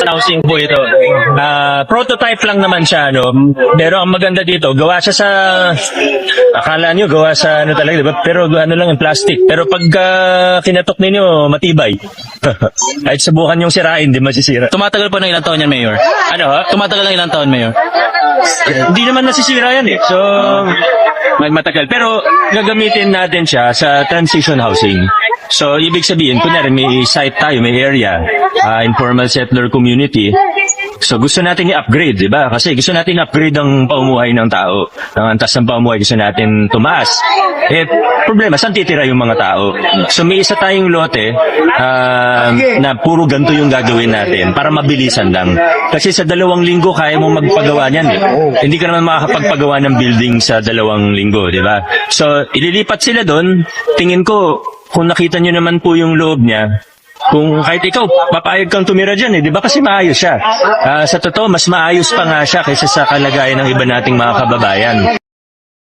Housing po ito. Prototype lang naman siya, no? Pero ang maganda dito, gawa siya sa, akala nyo, gawa sa ano talaga, diba? Pero ano lang yung plastic. Pero pag kinatok ninyo, matibay. Kahit subukan yung sirain, di masisira. Tumatagal po ng ilang taon yan, Mayor? Ano ha? Tumatagal ng ilang taon, Mayor? Hindi naman nasisira yan eh. So, matagal. Pero gagamitin natin siya sa transition housing. So, ibig sabihin, kunyari may site tayo, may area, informal settler community. So, gusto natin i-upgrade, di ba? Kasi gusto natin i-upgrade ang pamumuhay ng tao. Ang antas ng pamumuhay, gusto natin tumaas. Eh, problema, saan titira yung mga tao? So, may isa tayong lote na puro ganito yung gagawin natin para mabilisan lang. Kasi sa 2 linggo, kaya mong magpagawa niyan eh. Hindi ka naman makakapagpagawa ng building sa 2 linggo, di ba? So, ililipat sila doon. Tingin ko, kung nakita nyo naman po yung loob niya, kung kahit ikaw, papayag kang tumira dyan eh, di ba? Kasi maayos siya. Sa totoo, mas maayos pa nga siya kaysa sa kalagayan ng iba nating mga kababayan.